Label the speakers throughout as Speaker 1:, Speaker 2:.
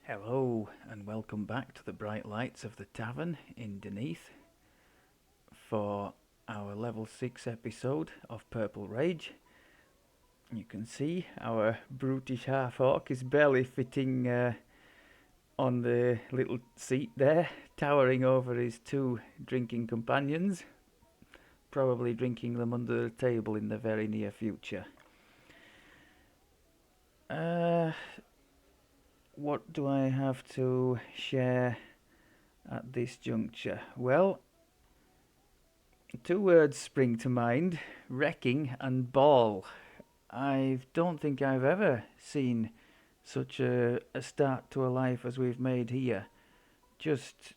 Speaker 1: Hello and welcome back to the bright lights of the tavern in Deneath for our level 6 episode of Purple Rage. You can see our brutish half orc is barely fitting on the little seat there, towering over his two drinking companions, probably drinking them under the table in the very near future. Uh, what do I have to share at this juncture? Well, two words spring to mind: wrecking and ball. I don't think I've ever seen such a start to a life as we've made here. Just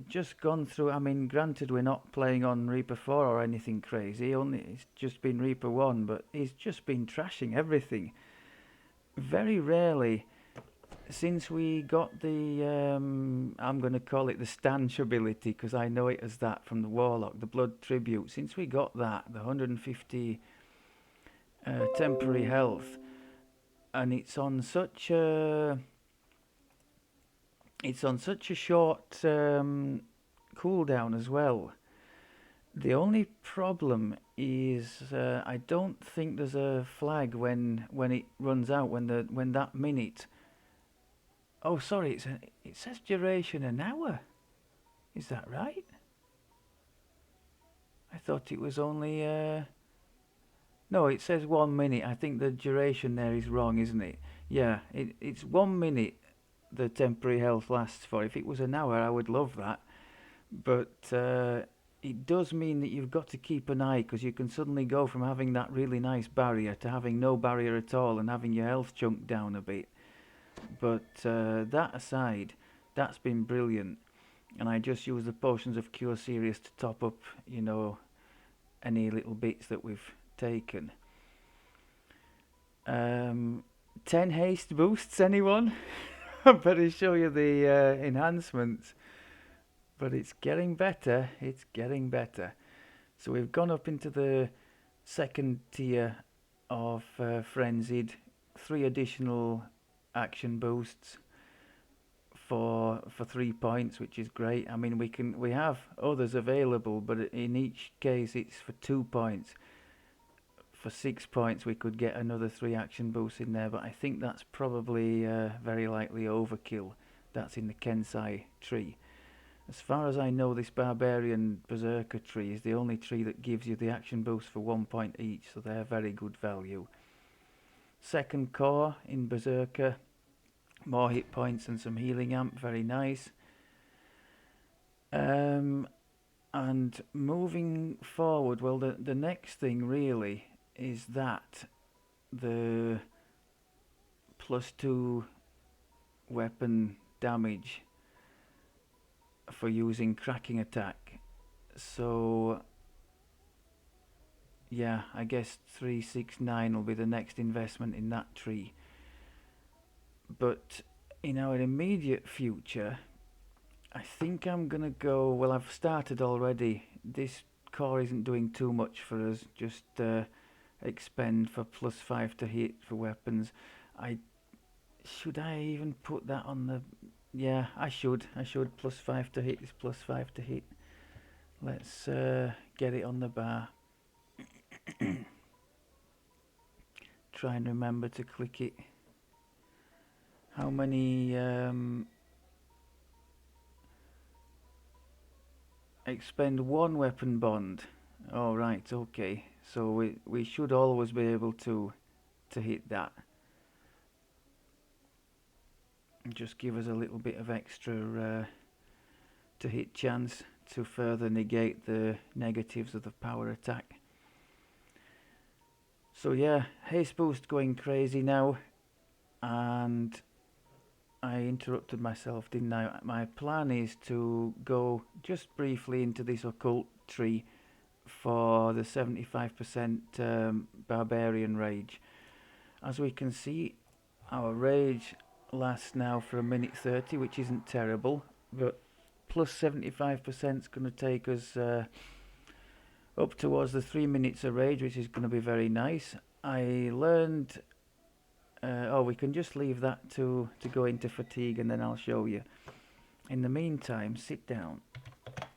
Speaker 1: just gone through. I mean, granted, we're not playing on Reaper 4 or anything crazy. Only it's just been Reaper 1, but he's just been trashing everything. Very rarely since we got the I'm going to call it the stanch ability because I know it as that from the Warlock, the Blood Tribute. Since we got that, the 150 temporary health, and it's on such a short cooldown as well. The only problem is I don't think there's a flag when it runs out when that minute. Oh, sorry, it says duration an hour. Is that right? I thought it was only. No, it says 1 minute. I think the duration there is wrong, isn't it? Yeah, it's 1 minute the temporary health lasts for. If it was an hour, I would love that. But it does mean that you've got to keep an eye because you can suddenly go from having that really nice barrier to having no barrier at all and having your health chunked down a bit. But that aside, that's been brilliant. And I just use the potions of Cure Serious to top up, any little bits that we've taken. 10 haste boosts, anyone? I better show you the enhancements. But it's getting better, it's getting better. So we've gone up into the second tier of Frenzied. 3 additional action boosts for 3 points, which is great. I mean, we have others available, but in each case it's for 2 points. For 6 points, we could get another 3 action boosts in there, but I think that's probably very likely overkill. That's in the Kensai tree. As far as I know, this Barbarian Berserker tree is the only tree that gives you the action boost for 1 point each, so they're very good value. Second core in Berserker, more hit points and some healing amp, very nice. And moving forward, well, the next thing really is that the +2 weapon damage for using cracking attack. So yeah, I guess 369 will be the next investment in that tree. But in our immediate future, I think I'm gonna go. Well, I've started already. This core isn't doing too much for us. Just expend for +5 to hit for weapons. I should I even put that on the? Yeah, I should. +5 to hit is +5 to hit. Let's get it on the bar. Try and remember to click it. How many expend 1 weapon bond? Oh right, okay. So we should always be able to hit that. And just give us a little bit of extra to hit chance to further negate the negatives of the power attack. So yeah, haste boost going crazy now, and I interrupted myself, didn't I? My plan is to go just briefly into this occult tree for the 75% Barbarian rage. As we can see, our rage lasts now for 1:30, which isn't terrible, but plus 75% is going to take us up towards the 3 minutes of rage, which is going to be very nice. I learned Oh, we can just leave that to go into fatigue, and then I'll show you. In the meantime, sit down.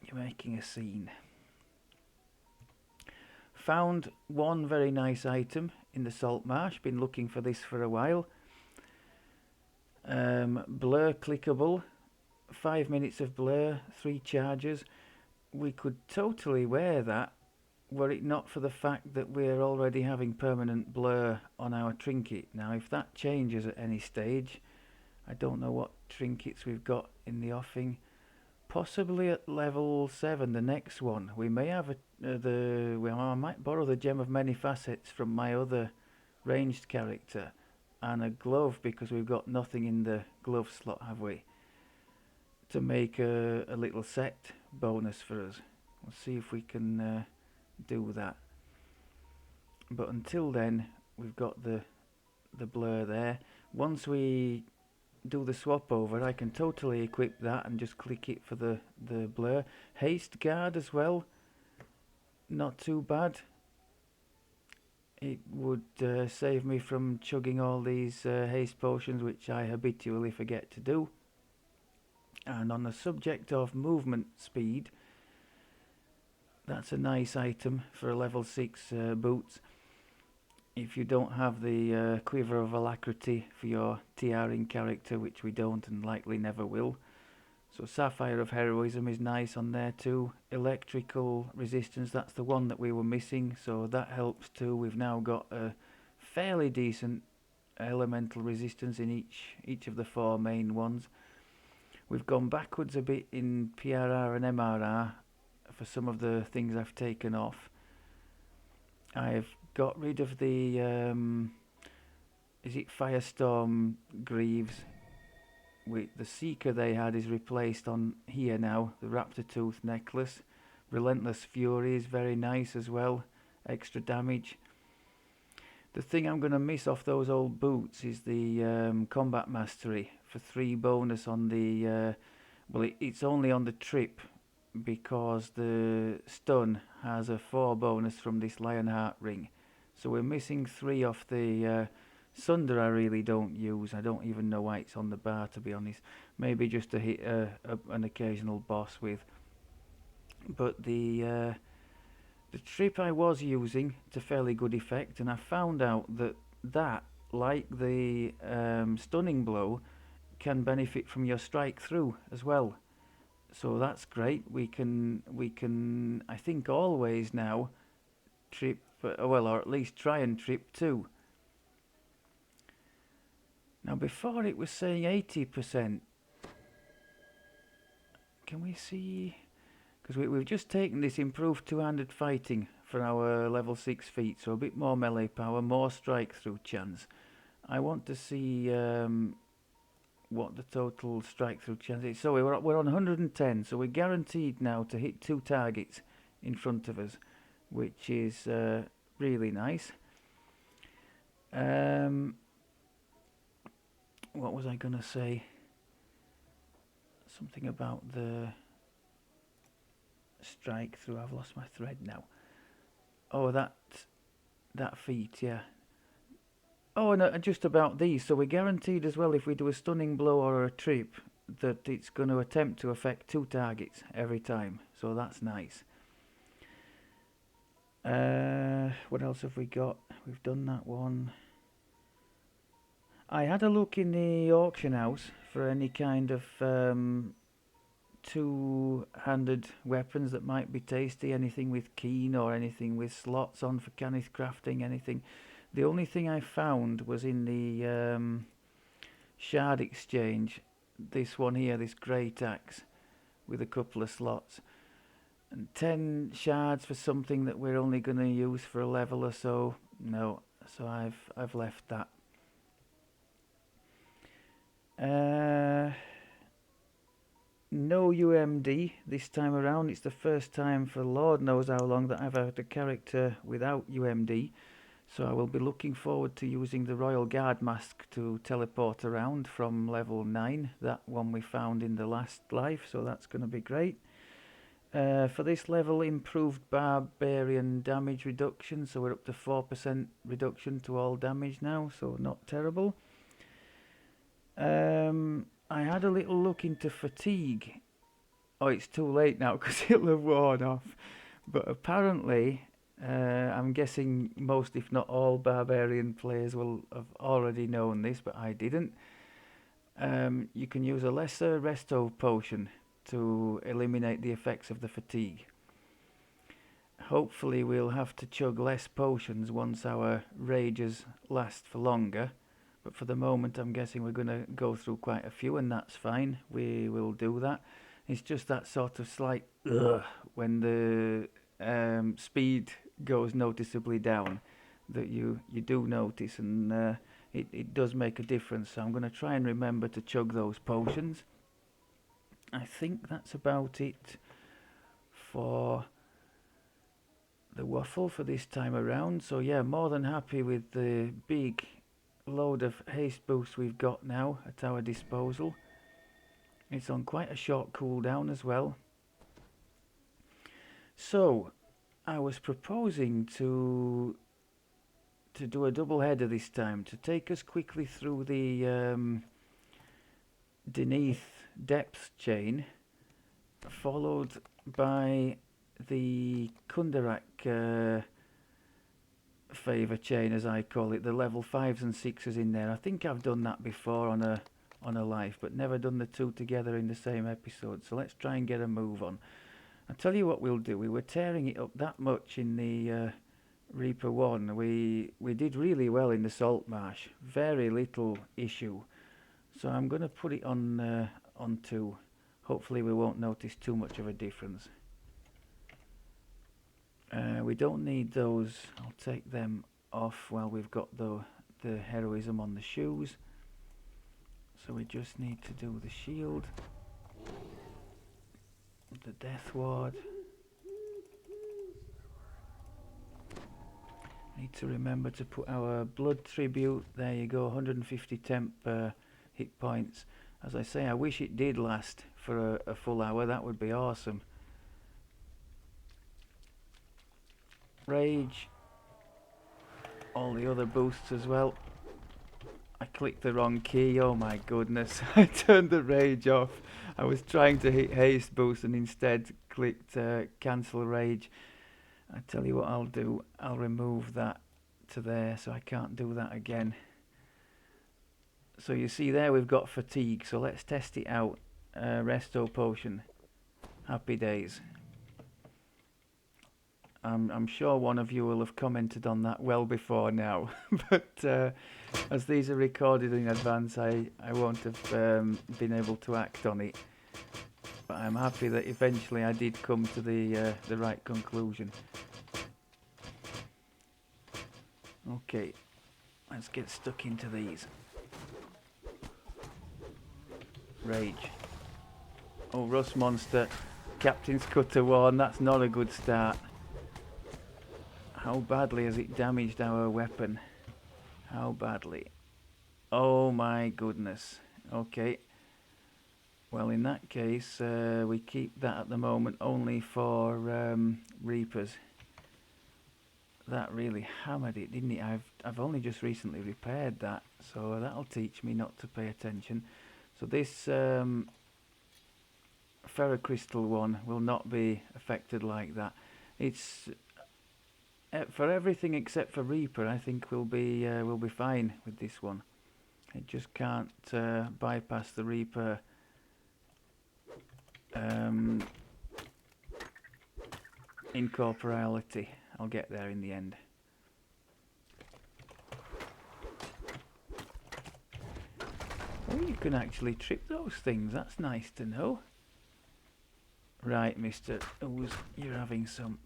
Speaker 1: You're making a scene. Found one very nice item in the salt marsh. Been looking for this for a while. Blur clickable. 5 minutes of blur, 3 charges. We could totally wear that were it not for the fact that we're already having permanent blur on our trinket. Now, if that changes at any stage, I don't know what trinkets we've got in the offing. Possibly at level 7, the next one. We may have well, I might borrow the Gem of Many Facets from my other ranged character, and a glove, because we've got nothing in the glove slot, have we? To make a little set bonus for us. We'll see if we can do that. But until then, we've got the blur there. Once we do the swap over, I can totally equip that and just click it for the blur. Haste guard as well, not too bad. It would save me from chugging all these haste potions, which I habitually forget to do. And on the subject of movement speed, that's a nice item for a level 6 boots. If you don't have the Quiver of Alacrity for your TRing character, which we don't and likely never will. So Sapphire of Heroism is nice on there too. Electrical Resistance, that's the one that we were missing, so that helps too. We've now got a fairly decent elemental resistance in each of the 4 main ones. We've gone backwards a bit in PRR and MRR for some of the things I've taken off. I've got rid of the is it Firestorm Greaves. With the Seeker they had is replaced on here now. The Raptor Tooth necklace. Relentless Fury is very nice as well. Extra damage. The thing I'm going to miss off those old boots is the Combat Mastery for 3 bonus on the well, it's only on the trip, because the stun has a 4 bonus from this Lionheart ring. So we're missing 3 off the Sunder. I really don't use. I don't even know why it's on the bar, to be honest. Maybe just to hit an occasional boss with. But the trip I was using to fairly good effect, and I found out that like the stunning blow, can benefit from your strike through as well. So that's great. We can I think always now trip, well, or at least try and trip 2. Now before it was saying 80%. Can we see? Because we've just taken this improved 2-handed fighting for our level 6 feat, so a bit more melee power, more strike through chance. I want to see what the total strike through chance is. So we're on 110, so we're guaranteed now to hit 2 targets in front of us, which is really nice. What was I going to say? Something about the strike through. I've lost my thread now. Oh, that feat, yeah. Oh, and just about these. So we're guaranteed as well, if we do a stunning blow or a trip, that it's going to attempt to affect 2 targets every time. So that's nice. What else have we got? We've done that one. I had a look in the auction house for any kind of 2-handed weapons that might be tasty. Anything with keen or anything with slots on for Cannith crafting, anything. The only thing I found was in the shard exchange. This one here, this great axe with a couple of slots. And 10 shards for something that we're only going to use for a level or so. No, so I've left that. No UMD this time around. It's the first time for Lord knows how long that I've had a character without UMD. So I will be looking forward to using the Royal Guard mask to teleport around from level 9. That one we found in the last life, so that's going to be great. For this level, improved Barbarian damage reduction, so we're up to 4% reduction to all damage now, so not terrible. I had a little look into fatigue. Oh, it's too late now because it'll have worn off. But apparently, I'm guessing most, if not all, Barbarian players will have already known this, but I didn't. You can use a lesser resto potion to eliminate the effects of the fatigue. Hopefully we'll have to chug less potions once our rages last for longer, but for the moment I'm guessing we're going to go through quite a few, and that's fine. We will do that. It's just that sort of slight when the speed goes noticeably down that you do notice, and it does make a difference. So I'm going to try and remember to chug those potions. I think that's about it for the waffle for this time around. So yeah, more than happy with the big load of haste boost we've got now at our disposal. It's on quite a short cooldown as well. So I was proposing to do a double header this time, to take us quickly through the Beneath depth chain, followed by the Kundarak Favour chain, as I call it, the level 5s and 6s in there. I think I've done that before on a life, but never done the two together in the same episode. So let's try and get a move on. I'll tell you what we'll do. We were tearing it up that much in the Reaper 1. We did really well in the Salt Marsh. Very little issue. So I'm going to put it on 2. Hopefully we won't notice too much of a difference. We don't need those. I'll take them off while we've got the heroism on the shoes. So we just need to do the shield, the death ward. Need to remember to put our blood tribute. There you go, 150 temp hit points. As I say, I wish it did last for a full hour. That would be awesome. Rage. All the other boosts as well. I clicked the wrong key. Oh my goodness. I turned the rage off. I was trying to hit haste boost and instead clicked cancel rage. I tell you what I'll do. I'll remove that to there so I can't do that again. So you see there we've got fatigue. So let's test it out. Resto potion. Happy days. I'm sure one of you will have commented on that well before now, but as these are recorded in advance, I won't have been able to act on it. But I'm happy that eventually I did come to the right conclusion. Okay, let's get stuck into these. Rage. Oh, Rust Monster. Captain's Cutter Worn, that's not a good start. How badly has it damaged our weapon? How badly? Oh my goodness. Okay. Well, in that case, we keep that at the moment only for Reapers. That really hammered it, didn't it? I've only just recently repaired that, so that'll teach me not to pay attention. So this ferrocrystal one will not be affected like that. It's for everything except for Reaper. I think we'll be fine with this one. It just can't bypass the Reaper incorporeality. I'll get there in the end. Oh, you can actually trip those things. That's nice to know. Right, Mr. Ooze, you're having some.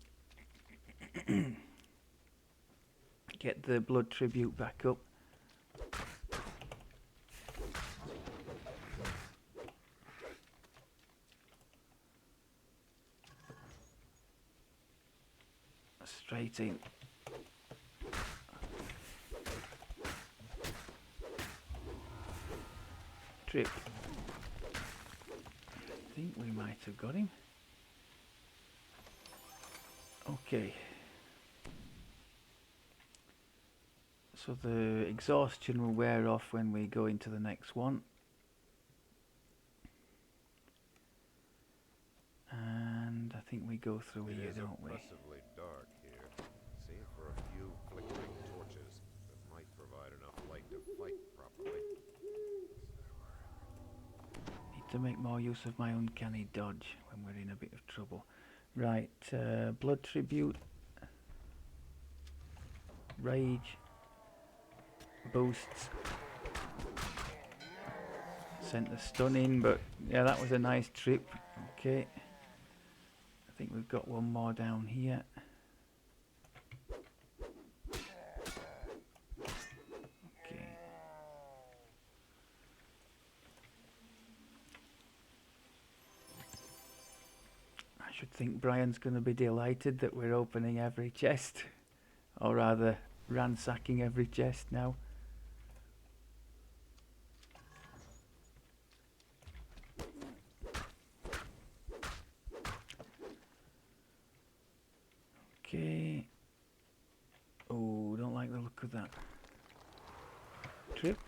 Speaker 1: Get the blood tribute back up. Straight in. Trip. I think we might have got him. Okay. So the exhaustion will wear off when we go into the next one. And I think we go through here, don't we?
Speaker 2: It is oppressively dark here, save for a few flickering torches that might provide enough light to fight properly.
Speaker 1: Need to make more use of my uncanny dodge when we're in a bit of trouble. Right, blood tribute, rage, boosts. Sent the stun in, but yeah, that was a nice trip. Okay. I think we've got one more down here. Okay. I should think Brian's going to be delighted that we're opening every chest. Or rather, ransacking every chest now. Okay. Oh, don't like the look of that. Trip.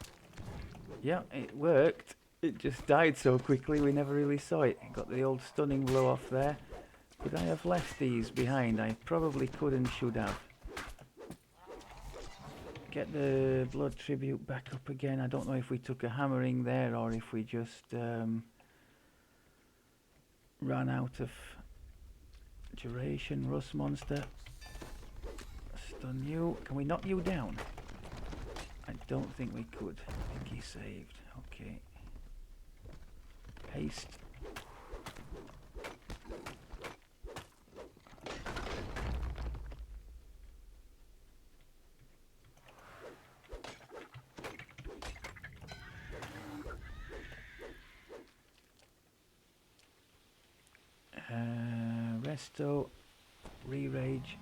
Speaker 1: Yeah, it worked. It just died so quickly we never really saw it. Got the old stunning blow off there. Could I have left these behind? I probably could and should have. Get the blood tribute back up again. I don't know if we took a hammering there or if we just ran out of duration. Rust monster. Stun you. Can we knock you down? I don't think we could. I think he saved. Okay. Haste. Resto. Re-rage.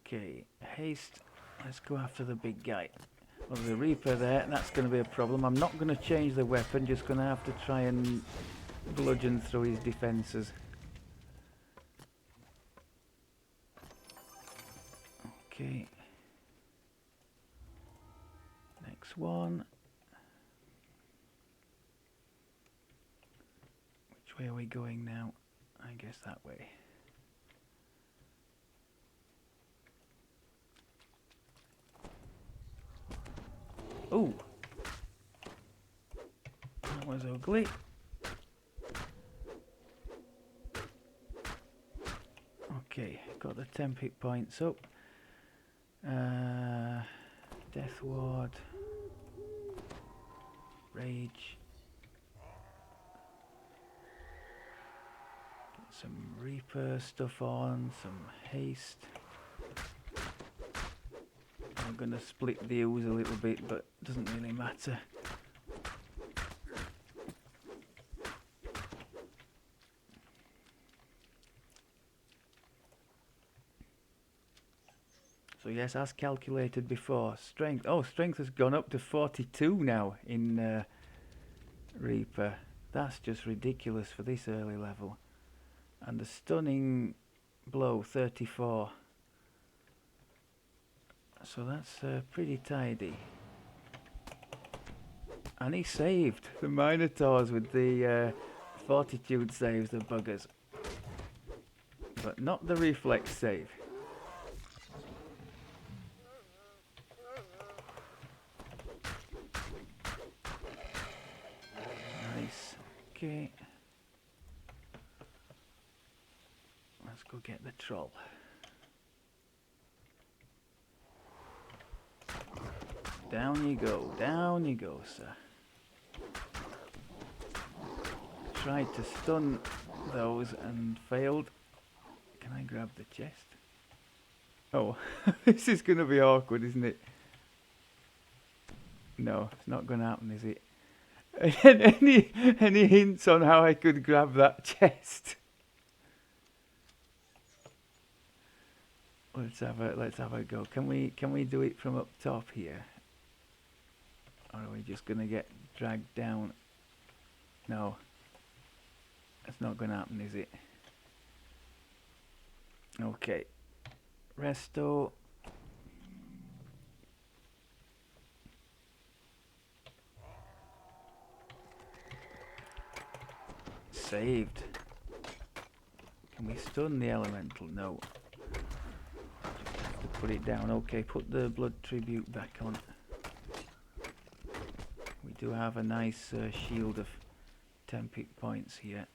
Speaker 1: Okay, haste. Let's go after the big guy. Well, there's a Reaper there. That's going to be a problem. I'm not going to change the weapon. Just going to have to try and bludgeon through his defences. Okay. Next one. Which way are we going now? I guess that way. Ooh. That was ugly. Okay, got the 10 hit points up. Death Ward. Rage. Get some Reaper stuff on, some haste. I'm going to split the ooze a little bit, but it doesn't really matter. So yes, as calculated before, strength. Oh, strength has gone up to 42 now in Reaper. That's just ridiculous for this early level. And the stunning blow, 34. So that's pretty tidy. And he saved the Minotaurs with the fortitude saves, the buggers. But not the reflex save. Nice. Okay. Let's go get the troll. Down you go, sir. Tried to stun those and failed. Can I grab the chest? Oh, this is going to be awkward, isn't it? No, it's not going to happen, is it? Any hints on how I could grab that chest? Let's have a go. Can we do it from up top here? Or are we just gonna get dragged down? No. That's not gonna happen, is it? Okay. Resto. Saved. Can we stun the elemental? No. Just have to put it down. Okay, put the blood tribute back on. We do have a nice shield of 10 pick points here.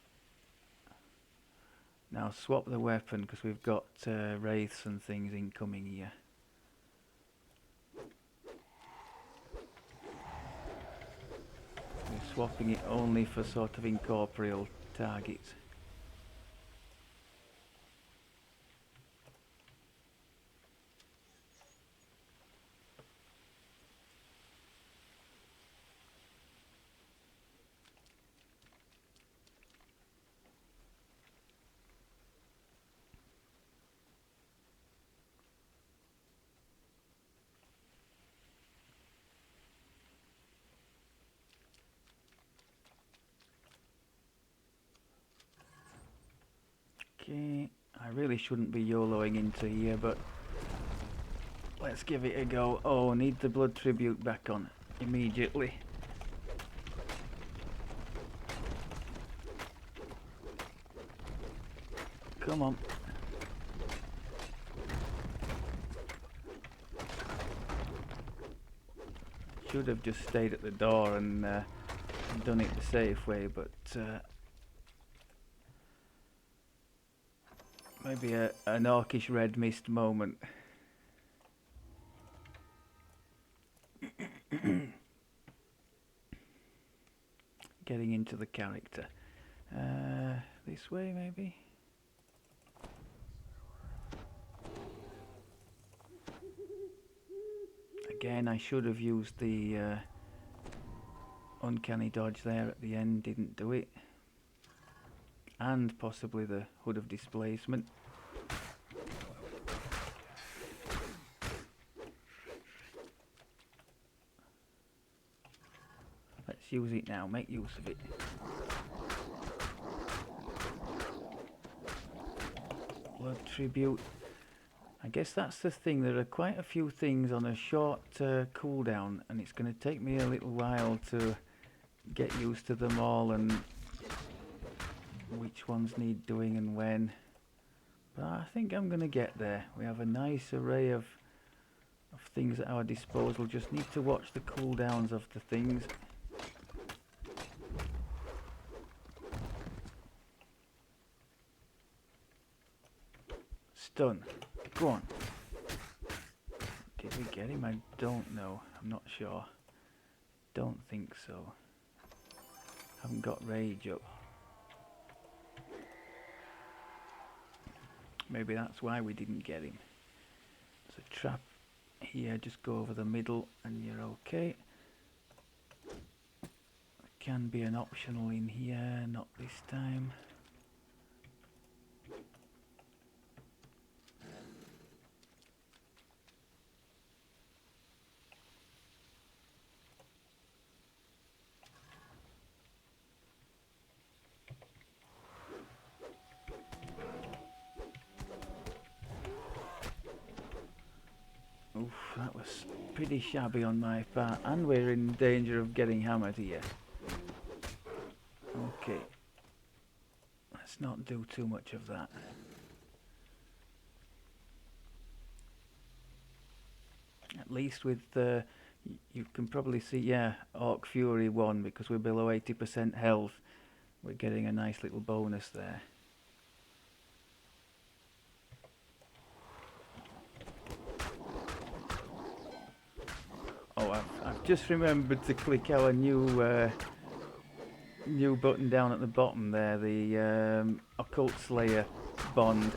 Speaker 1: Now swap the weapon because we've got wraiths and things incoming here. We're swapping it only for sort of incorporeal targets. Okay, I really shouldn't be YOLOing into here, but let's give it a go. Oh, need the blood tribute back on immediately. Come on. Should have just stayed at the door and done it the safe way, but maybe an Orcish red mist moment. Getting into the character. This way maybe? Again, I should have used the uncanny dodge there at the end, didn't do it. And possibly the hood of displacement. Let's use it now, make use of it. Blood tribute. I guess that's the thing, there are quite a few things on a short cooldown, and it's going to take me a little while to get used to them all and which ones need doing and when. But I think I'm going to get there. We have a nice array of things at our disposal, just need to watch the cooldowns of the things. Stun. Go on. Did we get him? I don't know. I'm not sure. Don't think so. Haven't got rage up. Maybe that's why we didn't get him. There's a trap here. Just go over the middle and you're okay. There can be an optional in here. Not this time. Oof, that was pretty shabby on my part, and we're in danger of getting hammered here. Okay, let's not do too much of that. At least with you can probably see, yeah, Orc Fury 1, because we're below 80% health. We're getting a nice little bonus there. Oh, I've just remembered to click our new new button down at the bottom there, the Occult Slayer bond.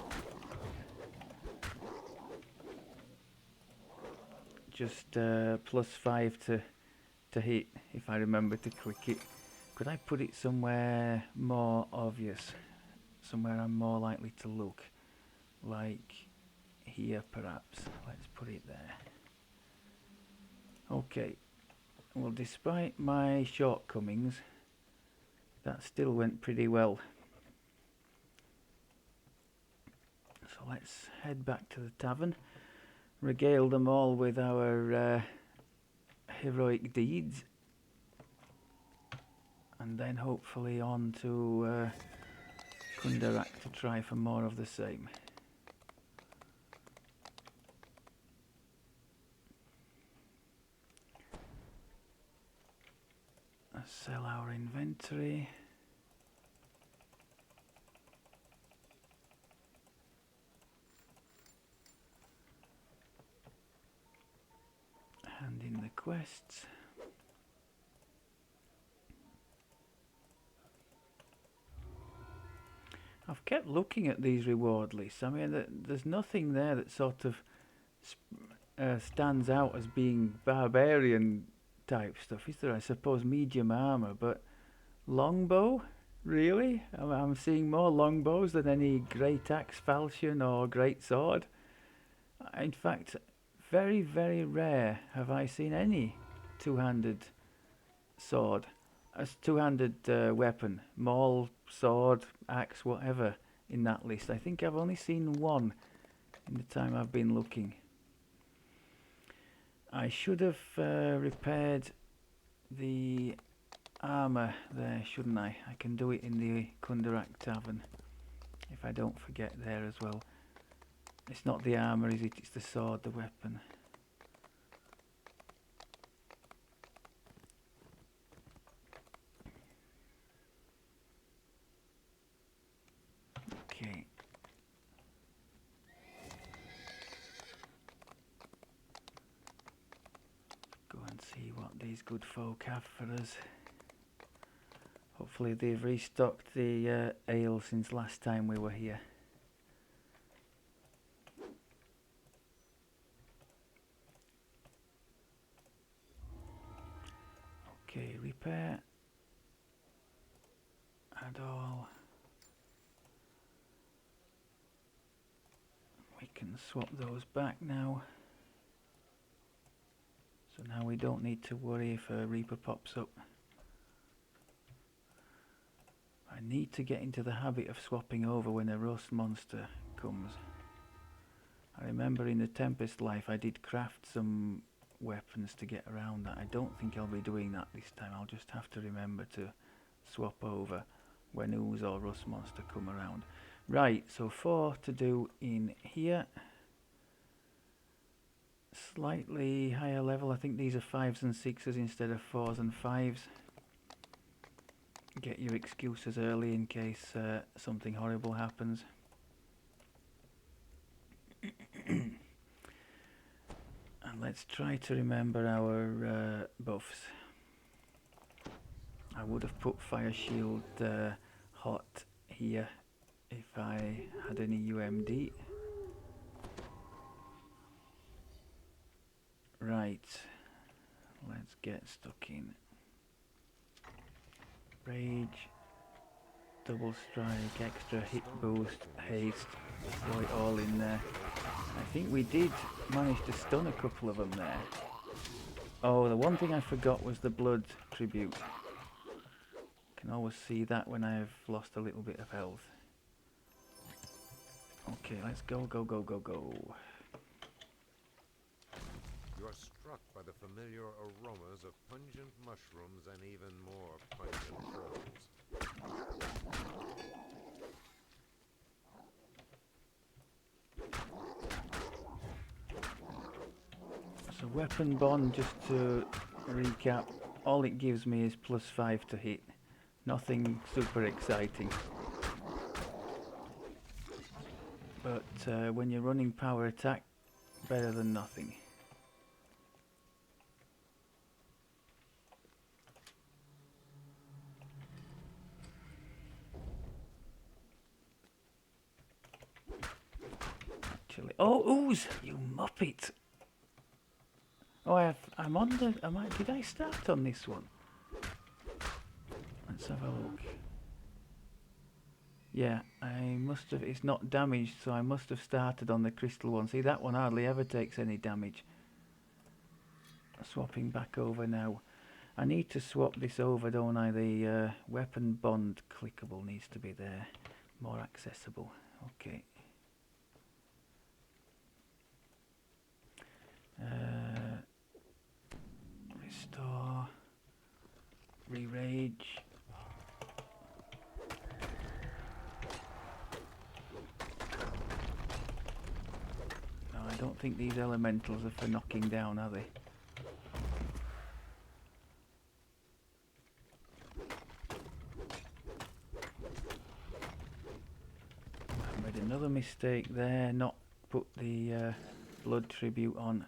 Speaker 1: Just +5 to hit, if I remember to click it. Could I put it somewhere more obvious? Somewhere I'm more likely to look? Like here perhaps. Let's put it there. Okay. Well, despite my shortcomings, that still went pretty well. So let's head back to the tavern, regale them all with our heroic deeds, and then hopefully on to Kundarak to try for more of the same. Let's sell our inventory. Hand in the quests. I've kept looking at these reward lists. I mean, there's nothing there that sort of stands out as being barbarian type stuff, is there? I suppose medium armor, but longbow? Really? I'm seeing more longbows than any great axe, falchion, or great sword. In fact, very, very rare have I seen any two-handed sword, as two-handed weapon, maul, sword, axe, whatever, in that list. I think I've only seen one in the time I've been looking. I should have repaired the armour there, shouldn't I? I can do it in the Kundarak tavern, if I don't forget there as well. It's not the armour, is it? It's the sword, the weapon. Okay. Go and see what these good folk have for us. Hopefully they've restocked the ale since last time we were here. Okay, repair. Add all. We can swap those back now. So now we don't need to worry if a Reaper pops up. I need to get into the habit of swapping over when a rust monster comes. I remember in the Tempest life I did craft some weapons to get around that. I don't think I'll be doing that this time. I'll just have to remember to swap over when ooze or rust monster come around. Right, so 4 to do in here. Slightly higher level. I think these are 5s and 6s instead of 4s and 5s. Get your excuses early in case something horrible happens. And let's try to remember our buffs. I would have put Fire Shield hot here if I had any UMD. Right, let's get stuck in. Rage, double strike, extra hit boost, haste, throw it all in there. I think we did manage to stun a couple of them there. Oh, the one thing I forgot was the blood tribute. Can always see that when I've lost a little bit of health. Okay, let's go, go, go, go, go.
Speaker 2: You are struck by the familiar aromas of pungent mushrooms and even more pungent herbs.
Speaker 1: So weapon bond, just to recap, all it gives me is +5 to hit. Nothing super exciting. But when you're running power attack, better than nothing. Actually, oh, ooze! You muppet! Oh, I'm on the. Did I start on this one? Let's have a look. Yeah, I must have. It's not damaged, so I must have started on the crystal one. See, that one hardly ever takes any damage. Swapping back over now. I need to swap this over, don't I? The weapon bond clickable needs to be there. More accessible. Okay. Restore. Re-rage. No, I don't think these elementals are for knocking down, are they? I made another mistake there, not put the blood tribute on.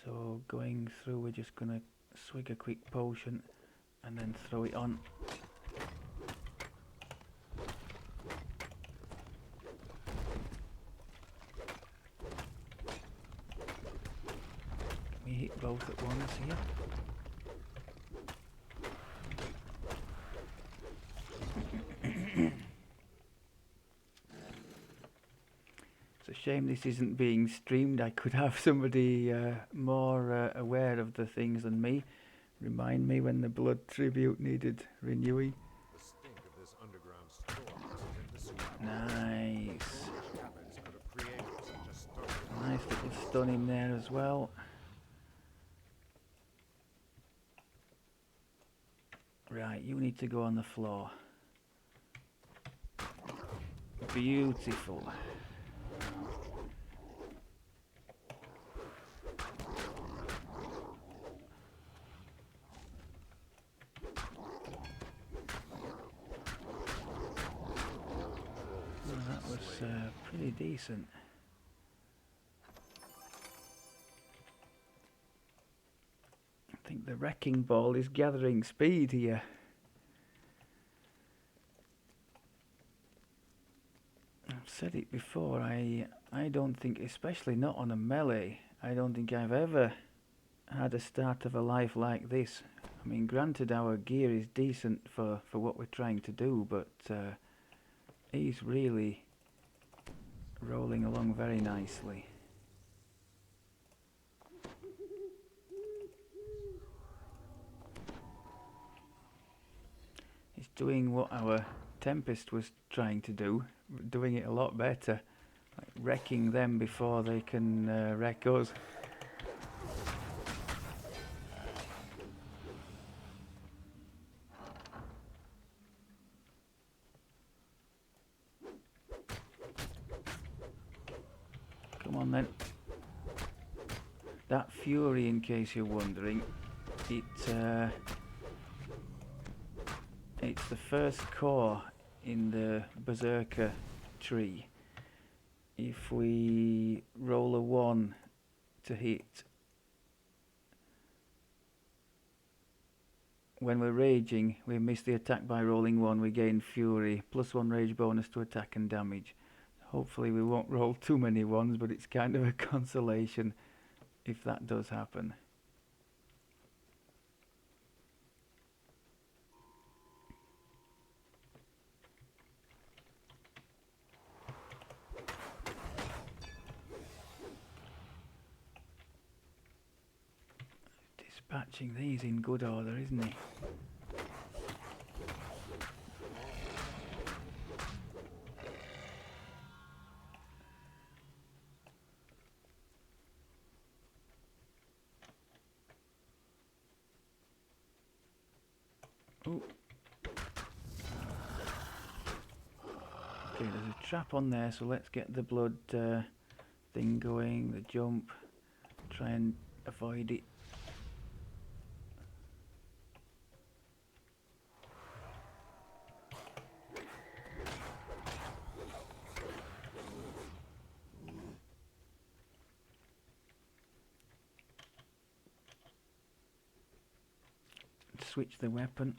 Speaker 1: So going through, we're just gonna swig a quick potion and then throw it on. Can we hit both at once here? It's a shame this isn't being streamed. I could have somebody more aware of the things than me. Remind me when the blood tribute needed renewing.
Speaker 2: The stink of this underground store is indescribable.
Speaker 1: Nice.
Speaker 2: Cabins could have created such a stunning
Speaker 1: Nice little stun in there as well. Right, you need to go on the floor. Beautiful. Well, that was pretty decent. I think the wrecking ball is gathering speed here. I've said it before, I don't think, especially not on a melee, I don't think I've ever had a start of a life like this. I mean, granted our gear is decent for what we're trying to do, but he's really rolling along very nicely. He's doing what our Tempest was trying to do, doing it a lot better, like wrecking them before they can wreck us. Come on then. That Fury, in case you're wondering, it's the first core in the Berserker tree. If we roll a 1 to hit, when we're raging, we miss the attack by rolling 1, we gain Fury, +1 rage bonus to attack and damage. Hopefully we won't roll too many 1s, but it's kind of a consolation if that does happen. Dispatching these in good order, isn't he? Ooh. Okay, there's a trap on there, so let's get the blood thing going, the jump, try and avoid it. Switch the weapon.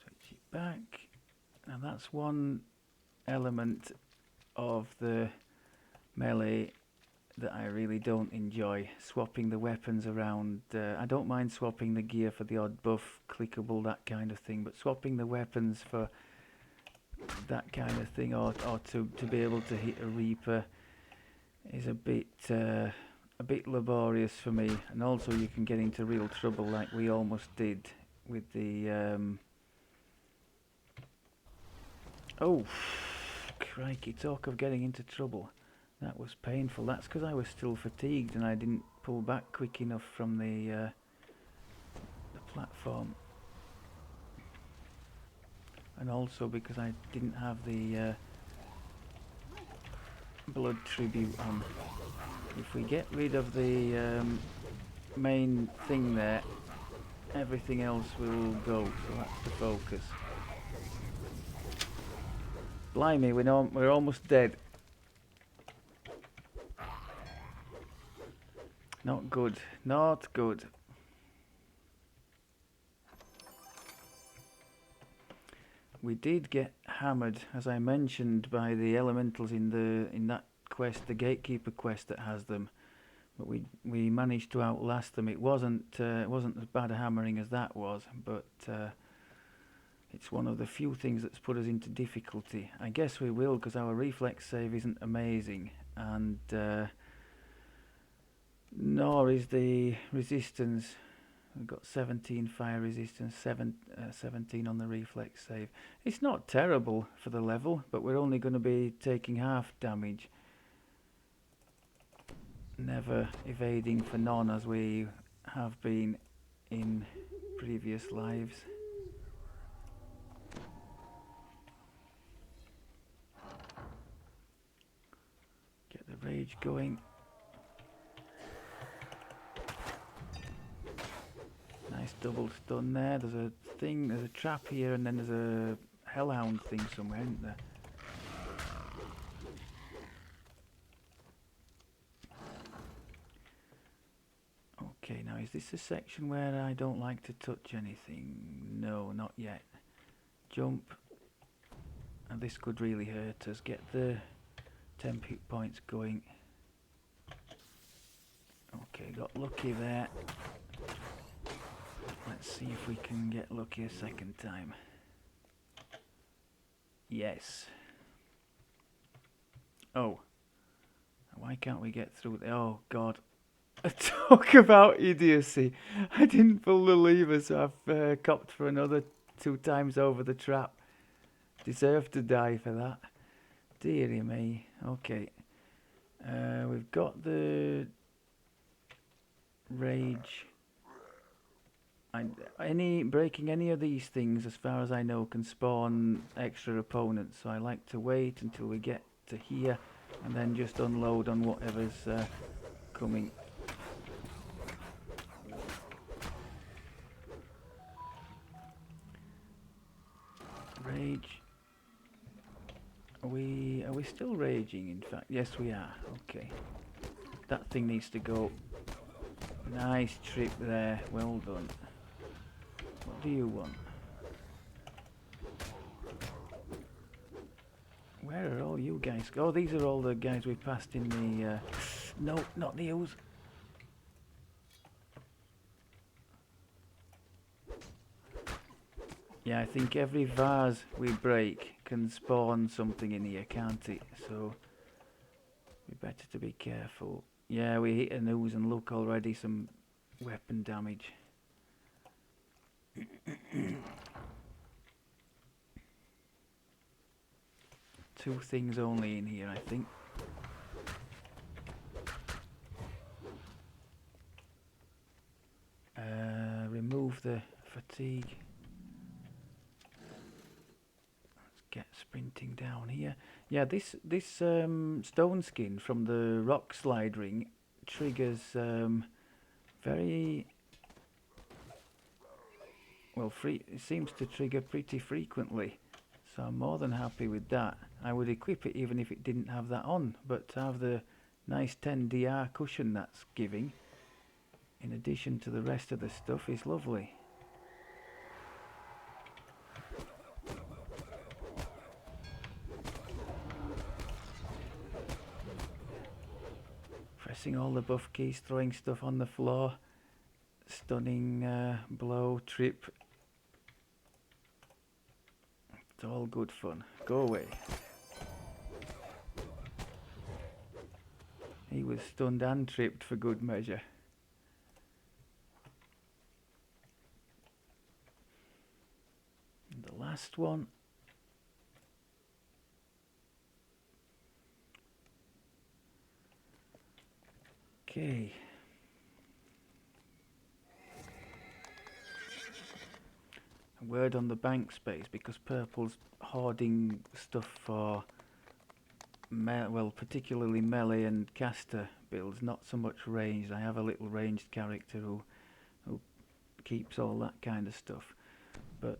Speaker 1: Switch it back. Now that's one element of the melee that I really don't enjoy, swapping the weapons around. I don't mind swapping the gear for the odd buff, clickable, that kind of thing, but swapping the weapons for that kind of thing, or to be able to hit a Reaper is a bit laborious for me, and also you can get into real trouble like we almost did with the oh crikey, talk of getting into trouble. That was painful. That's because I was still fatigued and I didn't pull back quick enough from the platform, and also because I didn't have the blood tribute on. If we get rid of the main thing there, everything else will go, so that's the focus. Blimey, we're almost dead. Not good, not good. We did get hammered, as I mentioned, by the elementals in that quest, the gatekeeper quest that has them. But we managed to outlast them. It wasn't as bad a hammering as that was, but it's one of the few things that's put us into difficulty. I guess we will, because our reflex save isn't amazing, and nor is the resistance. We've got 17 fire resistance, 17 on the reflex save. It's not terrible for the level, but we're only going to be taking half damage. Never evading for none as we have been in previous lives. Get the rage going. Nice double stun there. There's a trap here, and then there's a hellhound thing somewhere, isn't there? Okay, now is this a section where I don't like to touch anything? No, not yet. Jump. And this could really hurt us. Get the temp hit points going. Okay, got lucky there. Let's see if we can get lucky a second time. Yes. Oh. Why can't we get through the... Oh, God. Talk about idiocy. I didn't pull the lever, so I've copped for another 2 times over the trap. Deserve to die for that. Dearie me. Okay. We've got the... Rage... breaking any of these things, as far as I know, can spawn extra opponents, so I like to wait until we get to here and then just unload on whatever's coming. Rage. Are we still raging, in fact? Yes, we are. Okay. That thing needs to go. Nice trip there. Well done. What do you want? Where are all you guys? Oh, these are all the guys we passed in the... No, not the ooze. Yeah, I think every vase we break can spawn something in here, can't it? So, we better to be careful. Yeah, we hit an ooze and look already, some weapon damage. 2 things only in here, I think. Remove the fatigue. Let's get sprinting down here. Yeah, this stone skin from the rock slide ring triggers very well. It seems to trigger pretty frequently, so I'm more than happy with that. I would equip it even if it didn't have that on, but to have the nice 10 DR cushion that's giving, in addition to the rest of the stuff, is lovely. Pressing all the buff keys, throwing stuff on the floor, stunning blow, trip. It's all good fun. Go away. He was stunned and tripped for good measure. And the last one. Okay. A word on the bank space, because purple's hoarding stuff for well, particularly melee and caster builds, not so much ranged. I have a little ranged character who keeps all that kind of stuff, but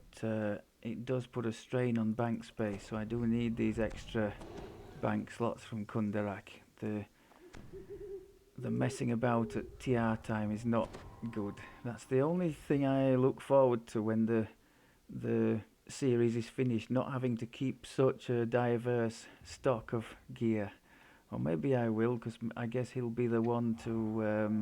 Speaker 1: it does put a strain on bank space, so I do need these extra bank slots from Kundarak. The messing about at TR time is not good. That's the only thing I look forward to when the series is finished, not having to keep such a diverse stock of gear. Or maybe I will, because I guess he'll be the one to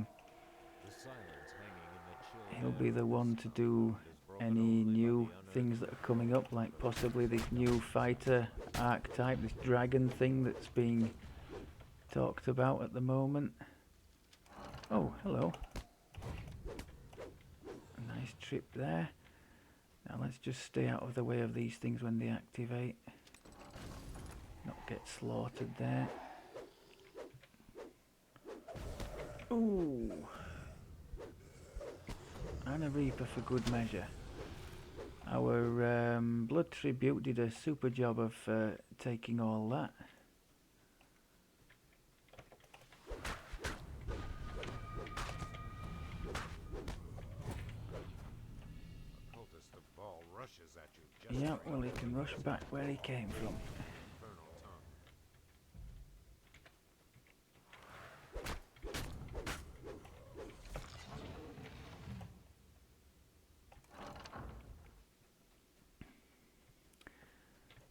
Speaker 1: do any new things that are coming up, like possibly this new fighter archetype, this dragon thing that's being talked about at the moment. Oh, hello. A nice trip there. Now let's just stay out of the way of these things when they activate. Not get slaughtered there. Ooh. And a Reaper for good measure. Our Blood Tribute did a super job of taking all that. Yeah, well, he can rush back where he came from.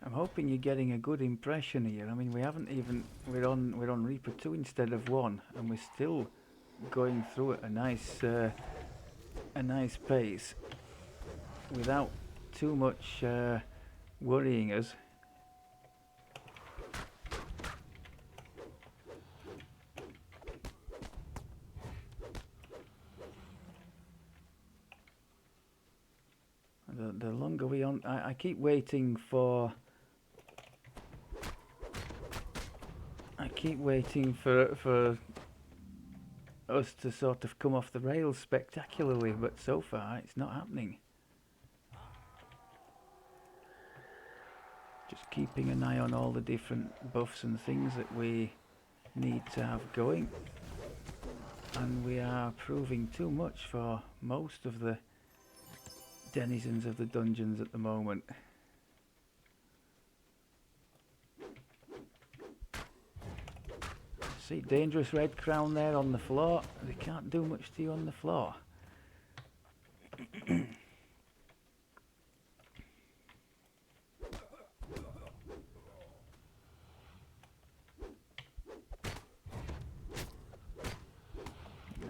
Speaker 1: I'm hoping you're getting a good impression here. I mean, we haven't even we're on Reaper 2 instead of 1, and we're still going through at a nice pace without too much worrying us. The longer we on, I keep waiting for. For us to sort of come off the rails spectacularly, but so far it's not happening. Just keeping an eye on all the different buffs and things that we need to have going, and we are proving too much for most of the denizens of the dungeons at the moment. See, dangerous red crown there on the floor. They can't do much to you on the floor.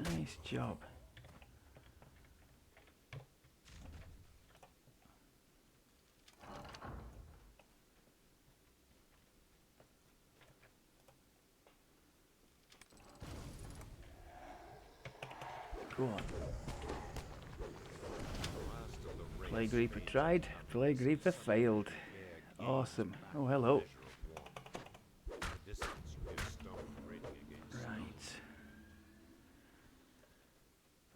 Speaker 1: Nice job. Go on. Plague Reaper tried. Plague Reaper failed. Awesome. Oh, hello. Right.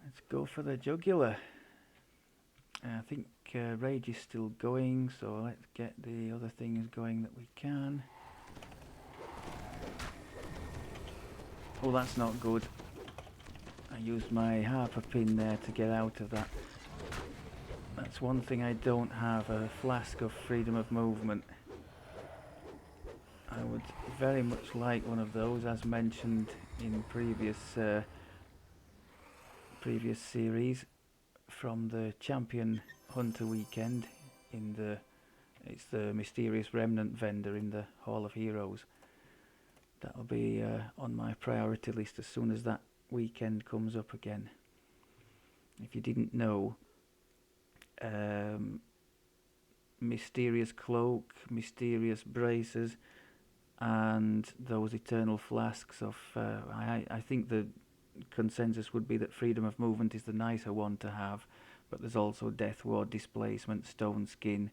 Speaker 1: Let's go for the jugular. I think Rage is still going, so let's get the other things going that we can. Oh, that's not good. I used my harper pin there to get out of that. That's one thing I don't have, a flask of freedom of movement. I would very much like one of those, as mentioned in previous series, from the Champion Hunter weekend. It's the Mysterious Remnant vendor in the Hall of Heroes. That'll be on my priority list as soon as that weekend comes up again. If you didn't know, Mysterious Cloak, Mysterious Braces and those eternal flasks of. I think the consensus would be that freedom of movement is the nicer one to have, but there's also death ward, displacement, stone skin.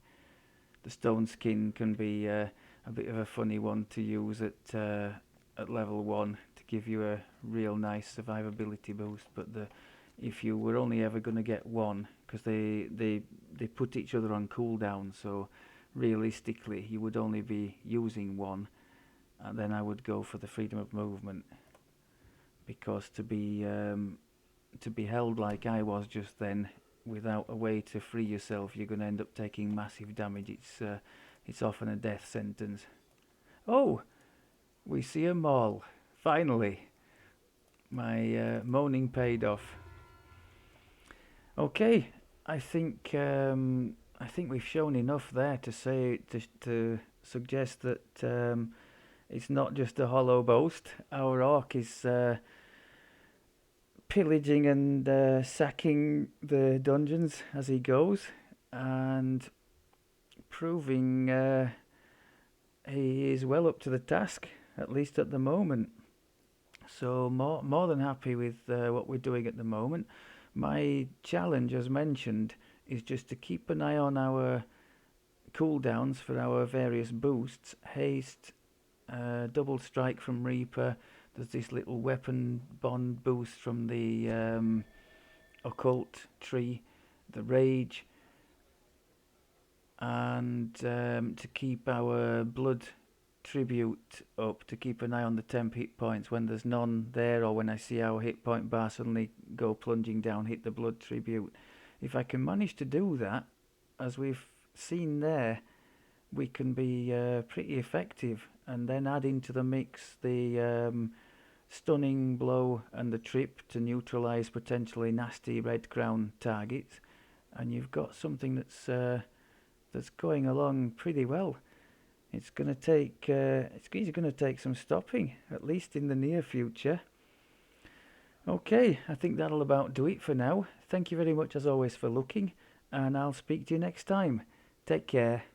Speaker 1: The stone skin can be a bit of a funny one to use at level 1 to give you a real nice survivability boost, but if you were only ever going to get one, because they put each other on cooldown, so realistically you would only be using one, and then I would go for the freedom of movement, because to be held like I was just then, without a way to free yourself, you're going to end up taking massive damage. It's often a death sentence. Oh, we see a mall. Finally, my moaning paid off. Okay, I think we've shown enough there to suggest that it's not just a hollow boast. Our orc is pillaging and sacking the dungeons as he goes, and proving he is well up to the task, at least at the moment. So more than happy with what we're doing at the moment. My challenge, as mentioned, is just to keep an eye on our cooldowns for our various boosts. Haste, double strike from Reaper. There's this little weapon bond boost from the occult tree, the rage, and to keep our blood tribute up, to keep an eye on the temp hit points when there's none there, or when I see our hit point bar suddenly go plunging down, hit the blood tribute. If I can manage to do that, as we've seen there, we can be pretty effective, and then add into the mix the stunning blow and the trip to neutralise potentially nasty red crown targets, and you've got something that's going along pretty well. It's going to take some stopping, at least in the near future. Okay, I think that'll about do it for now. Thank you very much as always for looking, and I'll speak to you next time. Take care.